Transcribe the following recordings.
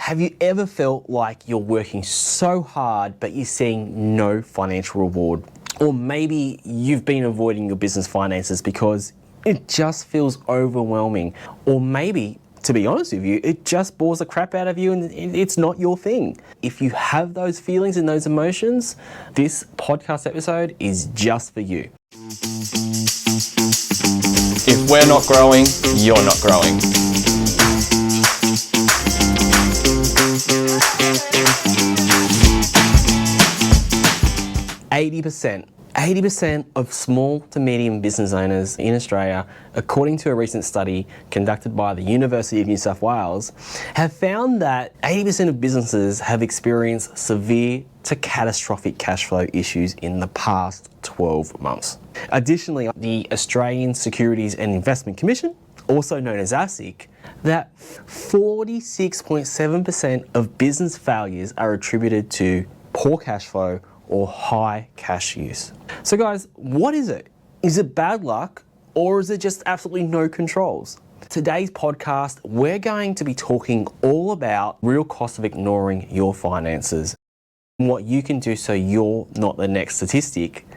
have you ever felt like you're working so hard but you're seeing no financial reward? Or maybe you've been avoiding your business finances because it just feels overwhelming. Or maybe, to be honest with you, it just bores the crap out of you and it's not your thing. If you have those feelings and those emotions, this podcast episode is just for you. If we're not growing, you're not growing. Eighty percent of small to medium business owners in Australia, according to a recent study conducted by the University of New South Wales, have found that 80% of businesses have experienced severe to catastrophic cash flow issues in the past 12 months. Additionally, the Australian Securities and Investment Commission, also known as ASIC, that 46.7% of business failures are attributed to poor cash flow or high cash use. So guys, what is it? Is it bad luck or is it just absolutely no controls? Today's podcast, we're going to be talking all about real cost of ignoring your finances and what you can do so you're not the next statistic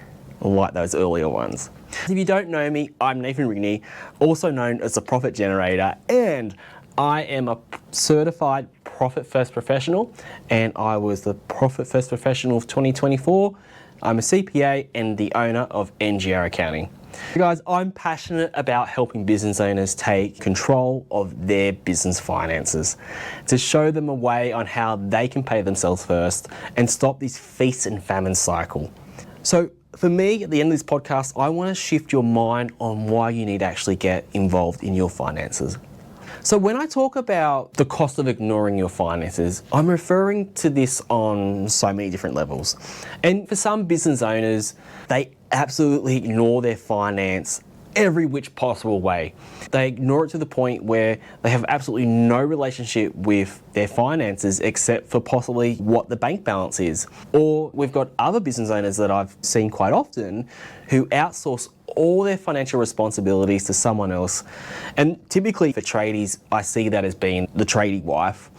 like those earlier ones. If you don't know me, I'm Nathan Rigney, also known as the Profit Generator, and I am a certified Profit First Professional, and I was the Profit First Professional of 2024. I'm a CPA and the owner of NGR Accounting. Guys, I'm passionate about helping business owners take control of their business finances, to show them a way on how they can pay themselves first and stop this feast and famine cycle. So for me, at the end of this podcast, I want to shift your mind on why you need to actually get involved in your finances. So when I talk about the cost of ignoring your finances, I'm referring to this on so many different levels. And for some business owners, they absolutely ignore their finance every which possible way. They ignore it to the point where they have absolutely no relationship with their finances except for possibly what the bank balance is. Or we've got other business owners that I've seen quite often who outsource all their financial responsibilities to someone else. And typically for tradies, I see that as being the tradie wife.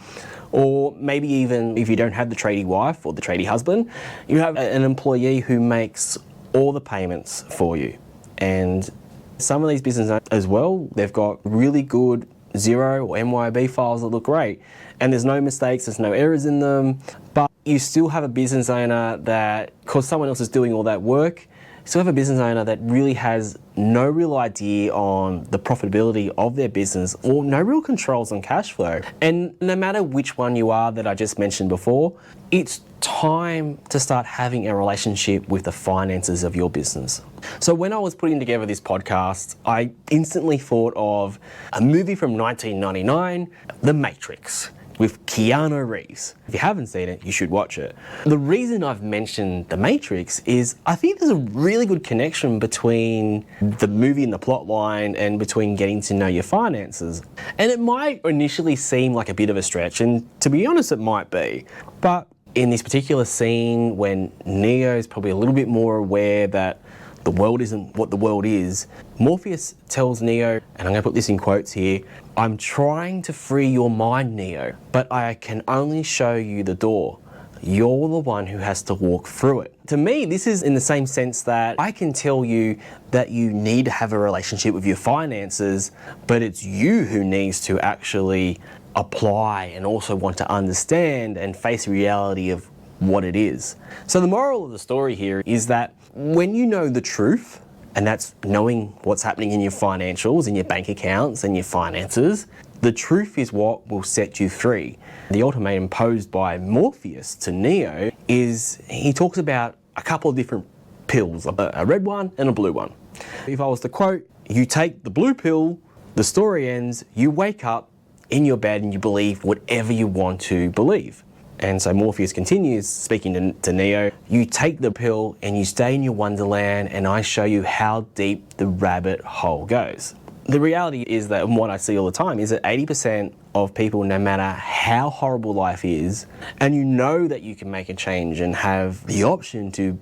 Or maybe even if you don't have the tradie wife or the tradie husband, you have an employee who makes all the payments for you. And some of these businesses as well, they've got really good Xero or MYOB files that look great. And there's no mistakes, there's no errors in them, but you still have a business owner that, because someone else is doing all that work, you still have a business owner that really has no real idea on the profitability of their business or no real controls on cash flow. And no matter which one you are that I just mentioned before, it's time to start having a relationship with the finances of your business. So when I was putting together this podcast, I instantly thought of a movie from 1999, The Matrix, with Keanu Reeves. If you haven't seen it, you should watch it. The reason I've mentioned The Matrix is I think there's a really good connection between the movie and the plot line and between getting to know your finances. And it might initially seem like a bit of a stretch, and to be honest, it might be. But in this particular scene, when Neo is probably a little bit more aware that the world isn't what the world is, Morpheus tells Neo, and I'm going to put this in quotes here, "I'm trying to free your mind, Neo, but I can only show you the door. You're the one who has to walk through it." To me, this is in the same sense that I can tell you that you need to have a relationship with your finances, but it's you who needs to actually apply and also want to understand and face the reality of what it is. So the moral of the story here is that when you know the truth, and that's knowing what's happening in your financials, in your bank accounts and your finances, the truth is what will set you free. The ultimatum posed by Morpheus to Neo is he talks about a couple of different pills, a red one and a blue one. If I was to quote, you take the blue pill, the story ends, you wake up in your bed and you believe whatever you want to believe. And so Morpheus continues speaking to Neo, you take the pill and you stay in your wonderland and I show you how deep the rabbit hole goes. The reality is that, and what I see all the time, is that 80% of people, no matter how horrible life is, and you know that you can make a change and have the option to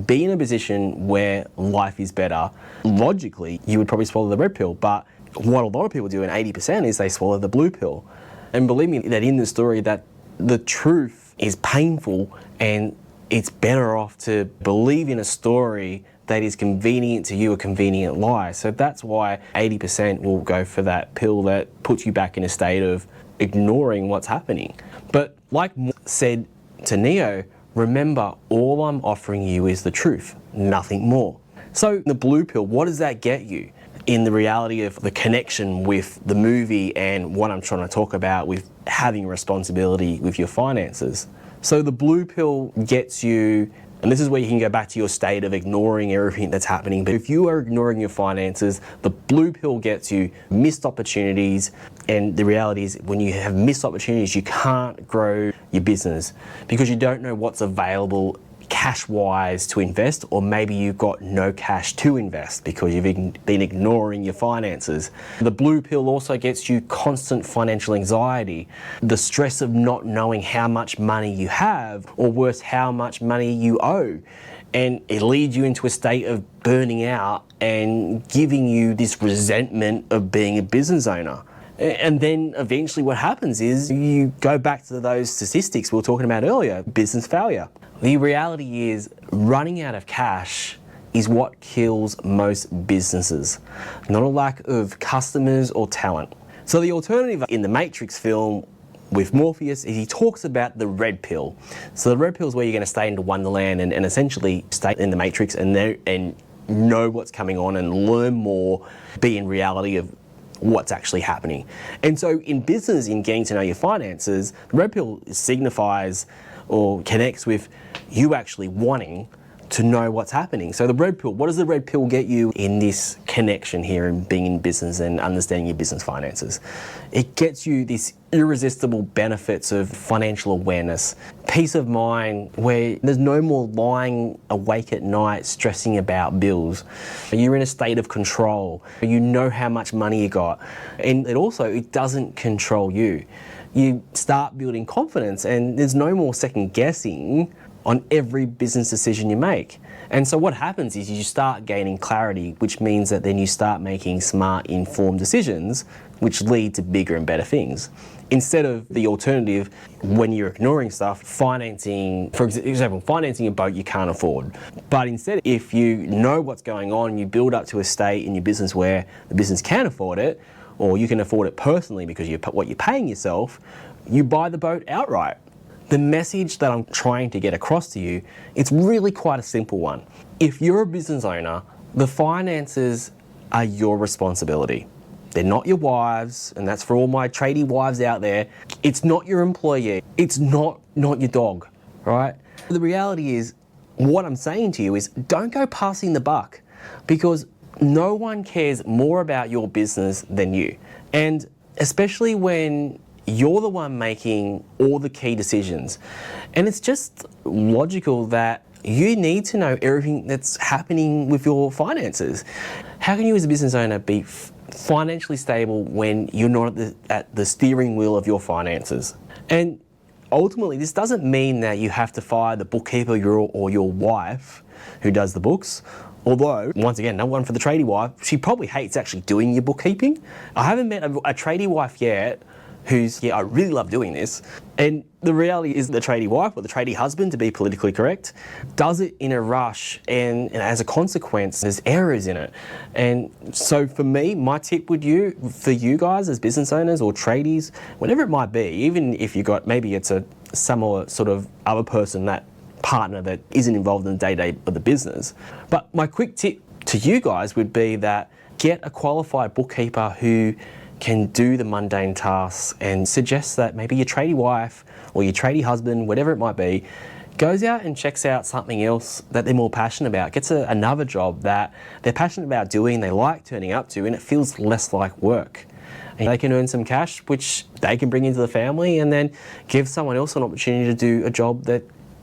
be in a position where life is better, logically, you would probably swallow the red pill. But what a lot of people do, in 80%, is they swallow the blue pill. And believe me that in the story that the truth is painful, and it's better off to believe in a story that is convenient to you, a convenient lie. So that's why 80% will go for that pill that puts you back in a state of ignoring what's happening. But like said to Neo, remember, all I'm offering you is the truth, nothing more. So the blue pill, what does that get you in the reality of the connection with the movie and what I'm trying to talk about with having responsibility with your finances? So the blue pill gets you, and this is where you can go back to your state of ignoring everything that's happening. But if you are ignoring your finances, the blue pill gets you missed opportunities. And the reality is, when you have missed opportunities, you can't grow your business because you don't know what's available cash-wise to invest, or maybe you've got no cash to invest because you've been ignoring your finances. The blue pill also gets you constant financial anxiety, the stress of not knowing how much money you have, or worse, how much money you owe. And it leads you into a state of burning out and giving you this resentment of being a business owner. And then eventually what happens is you go back to those statistics we were talking about earlier, business failure. The reality is running out of cash is what kills most businesses, not a lack of customers or talent. So the alternative in the Matrix film with Morpheus is he talks about the red pill. So the red pill is where you're going to stay into Wonderland and essentially stay in the Matrix and know what's coming on and learn more, be in reality of what's actually happening. And so in business, in getting to know your finances, the red pill signifies or connects with you actually wanting to know what's happening. So the red pill, what does the red pill get you in this connection here and being in business and understanding your business finances? It gets you this irresistible benefits of financial awareness, peace of mind, where there's no more lying awake at night stressing about bills. You're in a state of control. You know how much money you got. And it doesn't control you. You start building confidence, and there's no more second guessing on every business decision you make. And so what happens is you start gaining clarity, which means that then you start making smart, informed decisions, which lead to bigger and better things. Instead of the alternative, when you're ignoring stuff, financing, for example, financing a boat you can't afford. But instead, if you know what's going on, you build up to a state in your business where the business can afford it, or you can afford it personally because what you're paying yourself, you buy the boat outright. The message that I'm trying to get across to you, it's really quite a simple one. If you're a business owner, the finances are your responsibility. They're not your wives, and that's for all my tradie wives out there. It's not your employee. It's not your dog, right? The reality is, what I'm saying to you is, don't go passing the buck, because no one cares more about your business than you. And especially when you're the one making all the key decisions. And it's just logical that you need to know everything that's happening with your finances. How can you as a business owner be financially stable when you're not at the steering wheel of your finances? And ultimately, this doesn't mean that you have to fire the bookkeeper or your wife who does the books. Although, once again, no one for the tradie wife, she probably hates actually doing your bookkeeping. I haven't met a tradie wife yet who's, I really love doing this. And the reality is the tradie wife or the tradie husband, to be politically correct, does it in a rush, and as a consequence, there's errors in it. And so for me, my tip for you guys as business owners or tradies, whatever it might be, even if you got, maybe it's some sort of other person, that partner that isn't involved in the day-to-day of the business. But my quick tip to you guys would be that get a qualified bookkeeper who can do the mundane tasks, and suggest that maybe your tradie wife or your tradie husband, whatever it might be, goes out and checks out something else that they're more passionate about, gets another job that they're passionate about doing, they like turning up to, and it feels less like work. And they can earn some cash, which they can bring into the family, and then give someone else an opportunity to do a job that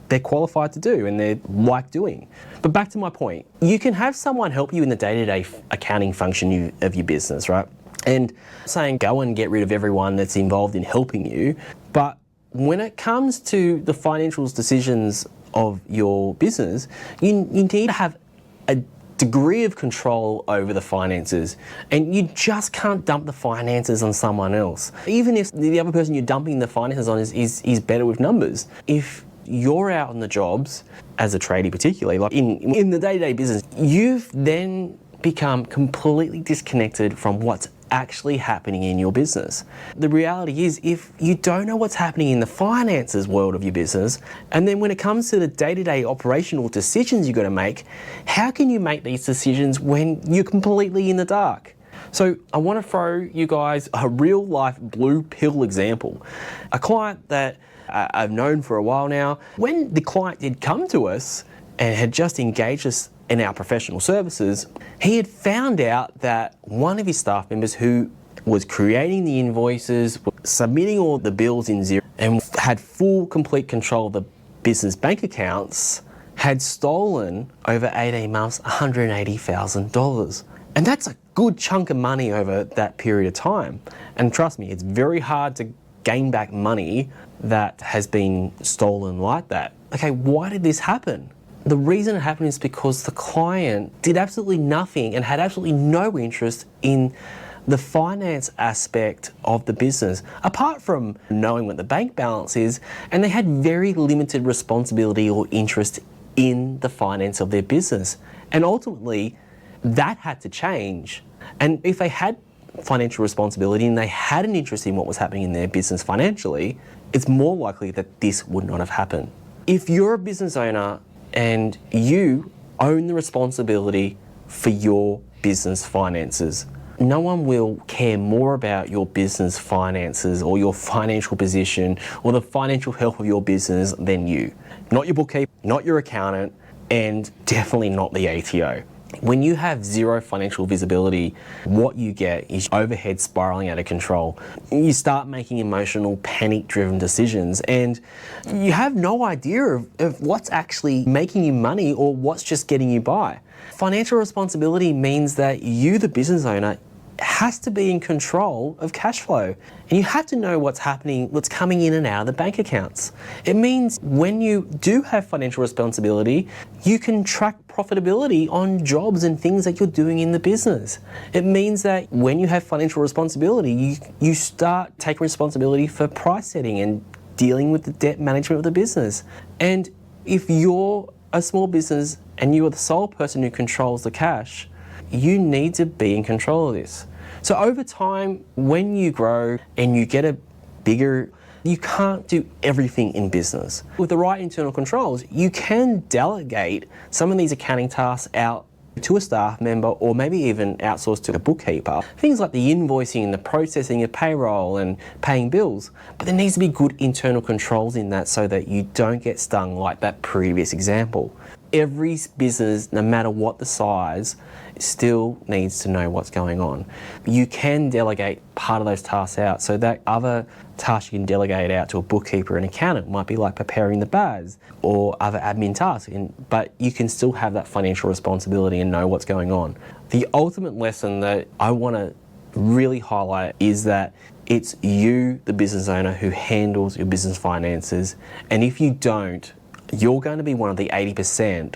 they're qualified to do and they like doing. But back to my point, you can have someone help you in the day-to-day accounting function of your business, right? And saying go and get rid of everyone that's involved in helping you. But when it comes to the financial decisions of your business, you need to have a degree of control over the finances, and you just can't dump the finances on someone else. Even if the other person you're dumping the finances on is better with numbers. If you're out on the jobs, as a tradie particularly, like in the day-to-day business, you've then become completely disconnected from what's actually happening in your business. The reality is, if you don't know what's happening in the finances world of your business, and then when it comes to the day-to-day operational decisions you've got to make, how can you make these decisions when you're completely in the dark? So I want to throw you guys a real life blue pill example. A client that I've known for a while now, when the client did come to us and had just engaged us in our professional services, he had found out that one of his staff members who was creating the invoices, submitting all the bills in Xero, and had full, complete control of the business bank accounts, had stolen over 18 months $180,000. And that's a good chunk of money over that period of time. And trust me, it's very hard to gain back money that has been stolen like that. Okay, why did this happen? The reason it happened is because the client did absolutely nothing and had absolutely no interest in the finance aspect of the business, apart from knowing what the bank balance is, and they had very limited responsibility or interest in the finance of their business. And ultimately, that had to change. And if they had financial responsibility and they had an interest in what was happening in their business financially, it's more likely that this would not have happened. If you're a business owner and you own the responsibility for your business finances, no one will care more about your business finances or your financial position or the financial health of your business than you. Not your bookkeeper, not your accountant, and definitely not the ATO. When you have zero financial visibility, what you get is overhead spiraling out of control. You start making emotional, panic-driven decisions, and you have no idea of what's actually making you money or what's just getting you by. Financial responsibility means that you, the business owner, has to be in control of cash flow. And you have to know what's happening, what's coming in and out of the bank accounts. It means when you do have financial responsibility, you can track profitability on jobs and things that you're doing in the business. It means that when you have financial responsibility, you start taking responsibility for price setting and dealing with the debt management of the business. And if you're a small business and you are the sole person who controls the cash, you need to be in control of this. So over time, when you grow and you get a bigger, you can't do everything in business. With the right internal controls, you can delegate some of these accounting tasks out to a staff member or maybe even outsource to a bookkeeper. Things like the invoicing and the processing of payroll and paying bills. But there needs to be good internal controls in that so that you don't get stung like that previous example. Every business, no matter what the size, still needs to know what's going on. You can delegate part of those tasks out, so that other tasks you can delegate out to a bookkeeper and accountant might be like preparing the BAS or other admin tasks, but you can still have that financial responsibility and know what's going on. The ultimate lesson that I want to really highlight is that it's you, the business owner, who handles your business finances, and if you don't, you're going to be one of the 80%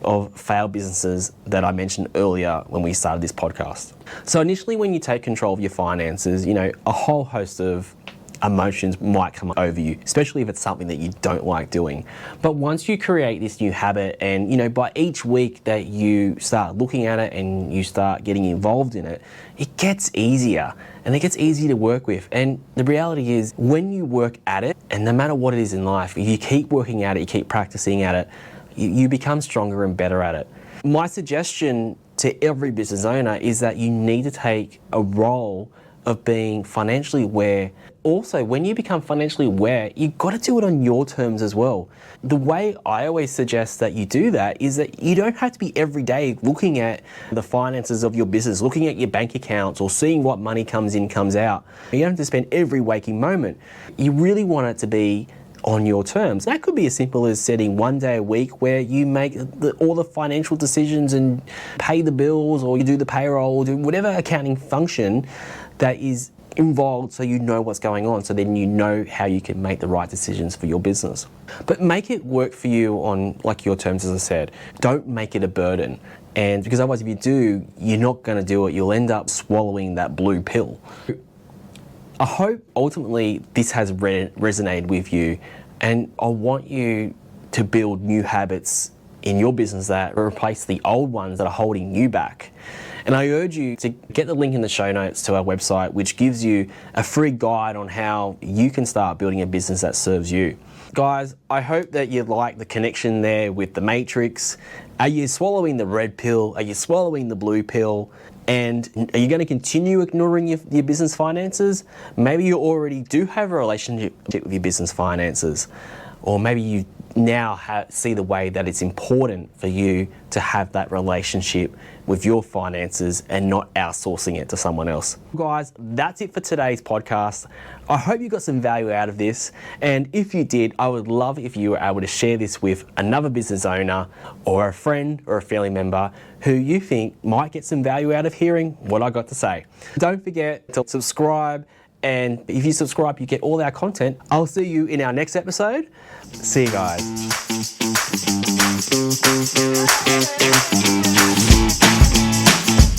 of failed businesses that I mentioned earlier when we started this podcast. So initially, when you take control of your finances, a whole host of emotions might come over you, especially if it's something that you don't like doing. But once you create this new habit and, by each week that you start looking at it and you start getting involved in it, it gets easier and it gets easier to work with. And the reality is, when you work at it, and no matter what it is in life, if you keep working at it, you keep practicing at it, you become stronger and better at it. My suggestion to every business owner is that you need to take a role of being financially aware. Also, when you become financially aware, you've got to do it on your terms as well. The way I always suggest that you do that is that you don't have to be every day looking at the finances of your business, looking at your bank accounts or seeing what money comes in, comes out. You don't have to spend every waking moment. You really want it to be on your terms. That could be as simple as setting one day a week where you make all the financial decisions and pay the bills, or you do the payroll, or do whatever accounting function that is involved so you know what's going on, so then you know how you can make the right decisions for your business. But make it work for you on like your terms, as I said. Don't make it a burden. And because otherwise if you do, you're not going to do it. You'll end up swallowing that blue pill. I hope ultimately this has resonated with you, and I want you to build new habits in your business that replace the old ones that are holding you back. And I urge you to get the link in the show notes to our website, which gives you a free guide on how you can start building a business that serves you. Guys, I hope that you like the connection there with the matrix. Are you swallowing the red pill? Are you swallowing the blue pill? And are you going to continue ignoring your business finances? Maybe you already do have a relationship with your business finances. Or maybe you now see the way that it's important for you to have that relationship with your finances and not outsourcing it to someone else. Guys, that's it for today's podcast. I hope you got some value out of this. And if you did, I would love if you were able to share this with another business owner or a friend or a family member who you think might get some value out of hearing what I got to say. Don't forget to subscribe. And if you subscribe, you get all our content. I'll see you in our next episode. See you guys.